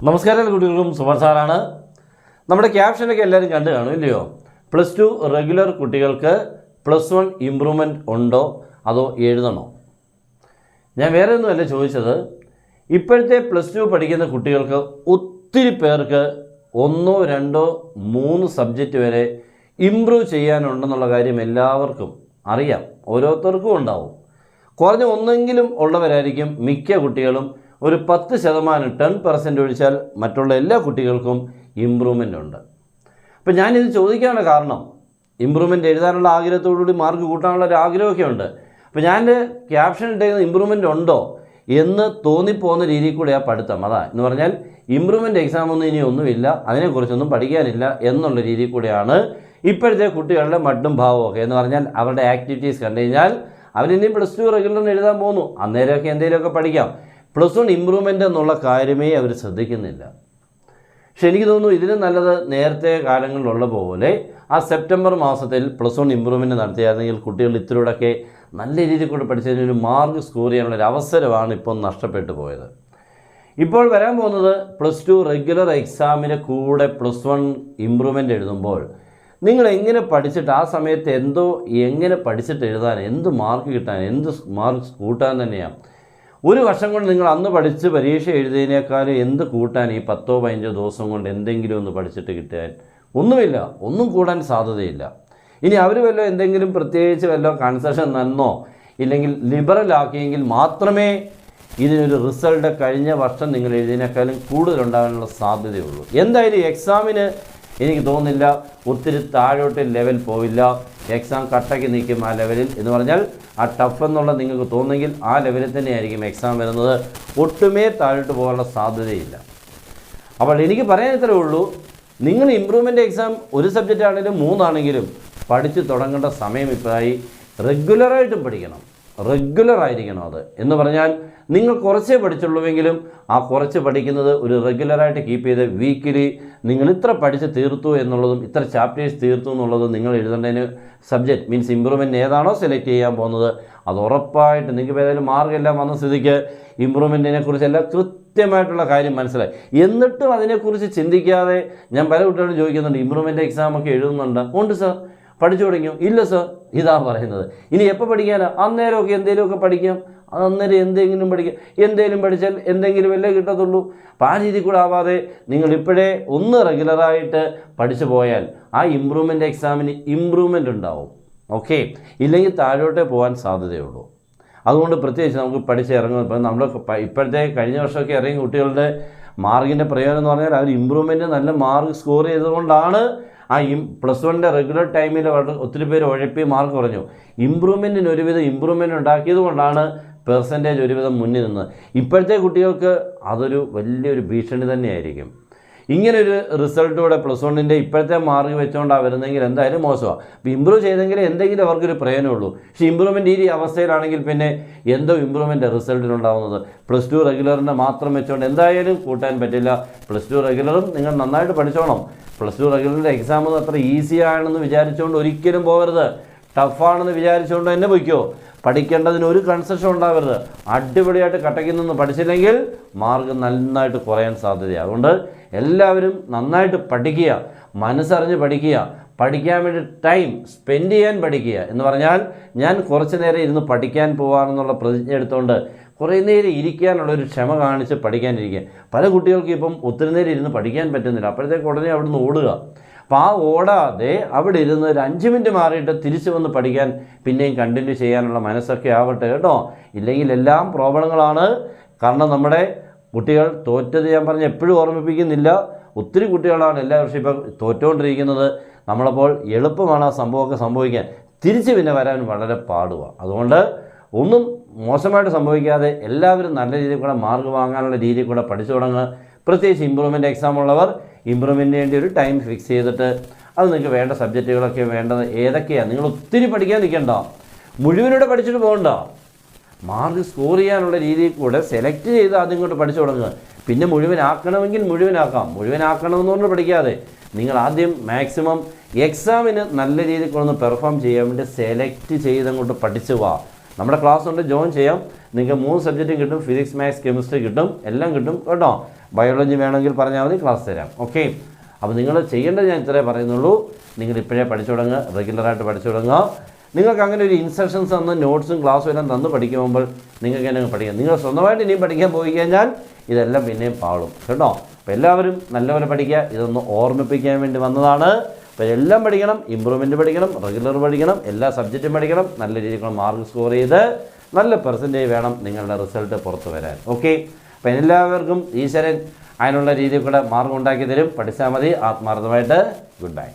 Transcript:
നമസ്കാരം കുട്ടികൾക്കും സുമൻ സാറാണ്. നമ്മുടെ ക്യാപ്ഷനൊക്കെ എല്ലാവരും കണ്ടു കാണും ഇല്ലയോ? +2 റെഗുലർ കുട്ടികൾക്ക് +1 ഇമ്പ്രൂവ്മെൻറ്റ് ഉണ്ടോ അതോ എഴുതണോ? ഞാൻ വേറെ ഒന്നുമല്ല ചോദിച്ചത്. ഇപ്പോഴത്തെ +2 പഠിക്കുന്ന കുട്ടികൾക്ക് ഒത്തിരി പേർക്ക് 1, 2, 3 സബ്ജക്റ്റ് വരെ ഇമ്പ്രൂവ് ചെയ്യാനുണ്ടെന്നുള്ള കാര്യം എല്ലാവർക്കും അറിയാം. ഓരോരുത്തർക്കും ഉണ്ടാവും. കുറഞ്ഞ ഒന്നെങ്കിലും ഉള്ളവരായിരിക്കും മിക്ക കുട്ടികളും. ഒരു 10%, 10% ഒഴിച്ചാൽ മറ്റുള്ള എല്ലാ കുട്ടികൾക്കും ഇമ്പ്രൂവ്മെൻ്റ് ഉണ്ട്. അപ്പോൾ ഞാനിത് ചോദിക്കാനുള്ള കാരണം, ഇമ്പ്രൂവ്മെൻ്റ് എഴുതാനുള്ള ആഗ്രഹത്തോടുകൂടി മാർക്ക് കൂട്ടാനുള്ള ഒരു ആഗ്രഹമൊക്കെ ഉണ്ട്. അപ്പോൾ ഞാൻ ക്യാപ്ഷൻ ഇട്ടേക്കുന്ന ഇമ്പ്രൂവ്മെൻ്റ് ഉണ്ടോ എന്ന് തോന്നിപ്പോകുന്ന രീതിയിൽ കൂടെയാണ് പഠിത്തം. അതാ എന്ന് പറഞ്ഞാൽ ഇമ്പ്രൂവ്മെൻ്റ് എക്സാമൊന്നും ഇനി ഒന്നുമില്ല, അതിനെക്കുറിച്ചൊന്നും പഠിക്കാനില്ല എന്നുള്ള രീതിയിൽ കൂടെയാണ് ഇപ്പോഴത്തെ കുട്ടികളുടെ മട്ടും ഭാവമൊക്കെ. എന്ന് പറഞ്ഞാൽ അവരുടെ ആക്ടിവിറ്റീസ് കണ്ടു കഴിഞ്ഞാൽ അവരിനിയും +2 റെഗുലറിന് എഴുതാൻ പോകുന്നു. അന്നേരമൊക്കെ എന്തെങ്കിലുമൊക്കെ പഠിക്കാം. +1 ഇമ്പ്രൂവ്മെൻ്റ് എന്നുള്ള കാര്യമേ അവർ ശ്രദ്ധിക്കുന്നില്ല. പക്ഷെ എനിക്ക് തോന്നുന്നു ഇതിന് നല്ലത് നേരത്തെ കാലങ്ങളിലുള്ള പോലെ ആ സെപ്റ്റംബർ മാസത്തിൽ +1 ഇമ്പ്രൂവ്മെൻറ്റ് നടത്തിയായിരുന്നെങ്കിൽ കുട്ടികൾ ഇത്തിലൂടെയൊക്കെ നല്ല രീതിയിൽ കൂടെ പഠിച്ചതിനൊരു മാർക്ക് സ്കോർ ചെയ്യാനുള്ളൊരു അവസരമാണ് ഇപ്പോൾ നഷ്ടപ്പെട്ടു പോയത്. ഇപ്പോൾ വരാൻ പോകുന്നത് +2 റെഗുലർ എക്സാമിന് കൂടെ +1 ഇമ്പ്രൂവ്മെൻ്റ് എഴുതുമ്പോൾ നിങ്ങൾ എങ്ങനെ പഠിച്ചിട്ട് ആ സമയത്ത് എങ്ങനെ പഠിച്ചിട്ട് എഴുതാൻ, എന്ത് മാർക്ക് കിട്ടാൻ, എന്ത് മാർക്ക് കൂട്ടാൻ തന്നെയാണ്. ഒരു വർഷം കൊണ്ട് നിങ്ങൾ അന്ന് പഠിച്ച് പരീക്ഷ എഴുതിയതിനേക്കാളും എന്ത് കൂട്ടാൻ ഈ 10-15 ദിവസം കൊണ്ട് എന്തെങ്കിലും ഒന്ന് പഠിച്ചിട്ട് കിട്ടാൻ? ഒന്നുമില്ല, ഒന്നും കൂടാൻ സാധ്യതയില്ല. ഇനി അവർ എന്തെങ്കിലും പ്രത്യേകിച്ച് കൺസെഷൻ തന്നോ ഇല്ലെങ്കിൽ ലിബറൽ ആക്കിയെങ്കിൽ മാത്രമേ ഇതിനൊരു റിസൾട്ട് കഴിഞ്ഞ വർഷം നിങ്ങൾ എഴുതിയതിനേക്കാളും കൂടുതലുണ്ടാകാനുള്ള സാധ്യതയുള്ളൂ. എന്തായാലും എക്സാമിന് എനിക്ക് തോന്നുന്നില്ല ഒത്തിരി താഴോട്ട് ലെവൽ പോവില്ല. എക്സാം കട്ടയ്ക്ക് നിൽക്കും ആ ലെവലിൽ. എന്ന് പറഞ്ഞാൽ ആ ടഫ് എന്നുള്ള നിങ്ങൾക്ക് തോന്നുമെങ്കിൽ ആ ലെവലിൽ തന്നെയായിരിക്കും എക്സാം വരുന്നത്. ഒട്ടുമേ താഴോട്ട് പോകാനുള്ള സാധ്യതയില്ല. അപ്പോൾ എനിക്ക് പറയാൻ ഇത്രയേ ഉള്ളൂ, നിങ്ങൾ ഇമ്പ്രൂവ്മെൻ്റ് എക്സാം ഒരു സബ്ജക്റ്റ് ആണെങ്കിലും 3 ആണെങ്കിലും പഠിച്ച് തുടങ്ങേണ്ട സമയം ഇപ്പോഴായി. റെഗുലറായിട്ടും പഠിക്കണം, റെഗുലറായിരിക്കണം. അത് എന്ന് പറഞ്ഞാൽ നിങ്ങൾ കുറച്ചേ പഠിച്ചുള്ളൂവെങ്കിലും ആ കുറച്ച് പഠിക്കുന്നത് ഒരു റെഗുലറായിട്ട് കീപ്പ് ചെയ്ത് വീക്കിലി നിങ്ങൾ ഇത്ര പഠിച്ച് തീർത്തു എന്നുള്ളതും ഇത്ര ചാപ്റ്റേഴ്സ് തീർത്തു എന്നുള്ളതും നിങ്ങൾ എഴുതേണ്ടതിന് സബ്ജക്റ്റ് മീൻസ് ഇമ്പ്രൂവ്മെൻറ്റ് ഏതാണോ സെലക്ട് ചെയ്യാൻ പോകുന്നത് അത് ഉറപ്പായിട്ട് നിങ്ങൾക്ക് ഏതായാലും മാർക്കെല്ലാം വന്ന സ്ഥിതിക്ക് ഇമ്പ്രൂവ്മെൻറ്റിനെ കുറിച്ചെല്ലാം കൃത്യമായിട്ടുള്ള കാര്യം മനസ്സിലായി. എന്നിട്ടും അതിനെക്കുറിച്ച് ചിന്തിക്കാതെ ഞാൻ പല കുട്ടികളോട് ചോദിക്കുന്നുണ്ട്, ഇമ്പ്രൂവ്മെൻറ്റ് എക്സാമൊക്കെ എഴുതുന്നുണ്ട്? ഉണ്ട് സാർ. പഠിച്ചു തുടങ്ങിയോ? ഇല്ല സാർ. ഇതാ പറയുന്നത്. ഇനി എപ്പോൾ പഠിക്കാനാ? അന്നേരമൊക്കെ എന്തെങ്കിലുമൊക്കെ പഠിക്കാം. അത് അന്നേരം എന്തെങ്കിലും പഠിക്കാം. എന്തെങ്കിലും പഠിച്ചാൽ എന്തെങ്കിലും വല്ലേ കിട്ടത്തുള്ളൂ. അപ്പോൾ ആ രീതി കൂടെ ആവാതെ നിങ്ങൾ ഇപ്പോഴേ ഒന്ന് റെഗുലറായിട്ട് പഠിച്ചു പോയാൽ ആ ഇമ്പ്രൂവ്മെൻ്റ് എക്സാമിന് ഇമ്പ്രൂവ്മെൻ്റ് ഉണ്ടാവും. ഓക്കെ, ഇല്ലെങ്കിൽ താഴോട്ടേ പോകാൻ സാധ്യതയുള്ളൂ. അതുകൊണ്ട് പ്രത്യേകിച്ച് നമുക്ക് പഠിച്ച് ഇറങ്ങുന്നത് ഇപ്പം നമ്മൾ ഇപ്പോഴത്തെ കഴിഞ്ഞ വർഷമൊക്കെ ഇറങ്ങിയ കുട്ടികളുടെ മാർക്കിൻ്റെ പ്രയോജനം എന്ന് പറഞ്ഞാൽ അവർ ഇമ്പ്രൂവ്മെൻറ്റ് നല്ല മാർക്ക് സ്കോർ ചെയ്തുകൊണ്ടാണ് ആ +1 റെഗുലർ ടൈമിൽ ഒത്തിരി പേര് ഉഴപ്പി മാർക്ക് കുറഞ്ഞു. ഇമ്പ്രൂവ്മെൻറ്റിന് ഒരുവിധം ഇമ്പ്രൂവ്മെൻറ്റ് ഉണ്ടാക്കിയത് കൊണ്ടാണ് പെർസെൻറ്റേജ് ഒരുവിധം മുന്നിൽ നിന്ന്. ഇപ്പോഴത്തെ കുട്ടികൾക്ക് അതൊരു വലിയൊരു ഭീഷണി തന്നെയായിരിക്കും. ഇങ്ങനൊരു റിസൾട്ടൂടെ +1 ഇപ്പോഴത്തെ മാർക്ക് വെച്ചുകൊണ്ടാണ് വരുന്നതെങ്കിൽ എന്തായാലും മോശമാണ്. അപ്പോൾ ഇമ്പ്രൂവ് ചെയ്തെങ്കിൽ എന്തെങ്കിലും അവർക്കൊരു പ്രയോജനമുള്ളൂ. പക്ഷേ ഇമ്പ്രൂവ്മെൻറ്റ് ഈ അവസ്ഥയിലാണെങ്കിൽ പിന്നെ എന്തോ ഇമ്പ്രൂവ്മെൻറ്റ് റിസൾട്ടിനുണ്ടാകുന്നത്. +2 റെഗുലറിൻ്റെ മാത്രം വെച്ചുകൊണ്ട് എന്തായാലും കൂട്ടാൻ പറ്റില്ല. +2 റെഗുലറും നിങ്ങൾ നന്നായിട്ട് പഠിച്ചോണം. +2 റെഗുലറിൻ്റെ എക്സാം അത്ര ഈസി ആണെന്ന് വിചാരിച്ചുകൊണ്ട് ഒരിക്കലും പോകരുത്. ടഫാണെന്ന് വിചാരിച്ചുകൊണ്ട് തന്നെ പൊയ്ക്കോ. പഠിക്കേണ്ടതിന് ഒരു കൺസെഷൻ ഉണ്ടാവരുത്. അടിപൊളിയായിട്ട് കട്ടയ്ക്ക് നിന്ന് പഠിച്ചില്ലെങ്കിൽ മാർക്ക് നന്നായിട്ട് കുറയാൻ സാധ്യതയാണ്. അതുകൊണ്ട് എല്ലാവരും നന്നായിട്ട് പഠിക്കുക, മനസ്സറിഞ്ഞ് പഠിക്കുക, പഠിക്കാൻ വേണ്ടി ടൈം സ്പെൻഡ് ചെയ്യാൻ പഠിക്കുക. എന്ന് പറഞ്ഞാൽ ഞാൻ കുറച്ച് നേരം ഇരുന്ന് പഠിക്കാൻ പോകാമെന്നുള്ള പ്രതിജ്ഞ എടുത്തുകൊണ്ട് കുറേ നേരം ഇരിക്കാനുള്ളൊരു ക്ഷമ കാണിച്ച് പഠിക്കാനിരിക്കുക. പല കുട്ടികൾക്കും ഇപ്പം ഒത്തിരി നേരം ഇരുന്ന് പഠിക്കാൻ പറ്റുന്നില്ല. അപ്പോഴത്തേക്ക് ഉടനെ അവിടെ നിന്ന് ഓടുക. അപ്പോൾ ആ ഓടാതെ അവിടെ ഇരുന്ന് ഒരു 5 മിനിറ്റ് മാറിയിട്ട് തിരിച്ച് വന്ന് പഠിക്കാൻ പിന്നെയും കണ്ടിന്യൂ ചെയ്യാനുള്ള മനസ്സൊക്കെ ആവട്ടെ കേട്ടോ. ഇല്ലെങ്കിൽ എല്ലാം പ്രോബ്ലങ്ങളാണ്. കാരണം നമ്മുടെ കുട്ടികൾ തോറ്റത് ഞാൻ പറഞ്ഞ് എപ്പോഴും ഓർമ്മിപ്പിക്കുന്നില്ല. ഒത്തിരി കുട്ടികളാണ് എല്ലാ വർഷവും ഇപ്പോൾ തോറ്റുകൊണ്ടിരിക്കുന്നത്. നമ്മളപ്പോൾ എളുപ്പമാണ് ആ സംഭവമൊക്കെ സംഭവിക്കാൻ. തിരിച്ച് പിന്നെ വരാൻ വളരെ പാടുമാണ്. അതുകൊണ്ട് ഒന്നും മോശമായിട്ട് സംഭവിക്കാതെ എല്ലാവരും നല്ല രീതിയിൽ കൂടെ മാർക്ക് വാങ്ങാനുള്ള രീതിയിൽ കൂടെ പഠിച്ചു തുടങ്ങുക. പ്രത്യേകിച്ച് ഇമ്പ്രൂവ്മെൻറ്റ് എക്സാം ഉള്ളവർ ഇമ്പ്രൂവ്മെൻറ്റിന് വേണ്ടി ഒരു ടൈം ഫിക്സ് ചെയ്തിട്ട് അത് നിങ്ങൾക്ക് വേണ്ട സബ്ജക്റ്റുകളൊക്കെ വേണ്ടത് ഏതൊക്കെയാണ്. നിങ്ങൾ ഒത്തിരി പഠിക്കാൻ നിൽക്കണ്ട, മുഴുവനോടെ പഠിച്ചിട്ട് പോകണ്ട. മാർക്ക് സ്കോർ ചെയ്യാനുള്ള രീതിയിൽ കൂടെ സെലക്ട് ചെയ്ത് ആദ്യം കൊണ്ട് പഠിച്ചു തുടങ്ങുക. പിന്നെ മുഴുവനാക്കണമെങ്കിൽ മുഴുവനാക്കണമെന്ന് പറഞ്ഞ് പഠിക്കാതെ നിങ്ങൾ ആദ്യം മാക്സിമം എക്സാമിന് നല്ല രീതിയിൽ കൊണ്ടൊന്ന് പെർഫോം ചെയ്യാൻ വേണ്ടി സെലക്ട് ചെയ്തങ്ങോട്ട് പഠിച്ചു പോവാ. നമ്മുടെ ക്ലാസ് കൊണ്ട് ജോയിൻ ചെയ്യാം. നിങ്ങൾക്ക് 3 സബ്ജക്റ്റും കിട്ടും. ഫിസിക്സ്, മാത്സ്, കെമിസ്ട്രി കിട്ടും, എല്ലാം കിട്ടും കേട്ടോ. ബയോളജി വേണമെങ്കിൽ പറഞ്ഞാൽ മതി, ക്ലാസ് തരാം. ഓക്കെ, അപ്പോൾ നിങ്ങൾ ചെയ്യേണ്ടത് ഞാൻ ഇത്രേ പറയുന്നുള്ളൂ. നിങ്ങൾ ഇപ്പോഴേ പഠിച്ചു തുടങ്ങുക, റെഗുലറായിട്ട് പഠിച്ചു തുടങ്ങുക. നിങ്ങൾക്ക് അങ്ങനെ ഒരു ഇൻസ്ട്രക്ഷൻസ് തന്ന് നോട്ട്സും ക്ലാസ്സും എല്ലാം തന്ന് പഠിക്കുമ്പോൾ നിങ്ങൾക്ക് തന്നെ പഠിക്കാം. നിങ്ങൾ സ്വന്തമായിട്ട് ഇനിയും പഠിക്കാൻ പോയി കഴിഞ്ഞാൽ ഇതെല്ലാം പിന്നെയും പാളും കേട്ടോ. അപ്പോൾ എല്ലാവരും നല്ലപോലെ പഠിക്കുക. ഇതൊന്ന് ഓർമ്മിപ്പിക്കാൻ വേണ്ടി വന്നതാണ്. അപ്പോൾ എല്ലാം പഠിക്കണം, ഇമ്പ്രൂവ്മെൻറ്റ് പഠിക്കണം, റെഗുലർ പഠിക്കണം, എല്ലാ സബ്ജക്റ്റും പഠിക്കണം. നല്ല രീതിക്കുള്ള മാർക്ക് സ്കോർ ചെയ്ത് നല്ല പെർസെൻറ്റേജ് വേണം നിങ്ങളുടെ റിസൾട്ട് പുറത്ത് വരാൻ. ഓക്കെ, അപ്പോൾ എല്ലാവർക്കും ഈശ്വരൻ അതിനുള്ള രീതിയിൽ കൂടെ മാർഗം ഉണ്ടാക്കി തരും. പഠിച്ചാൽ മതി. ആത്മാർത്ഥമായിട്ട് ഗുഡ് ബൈ.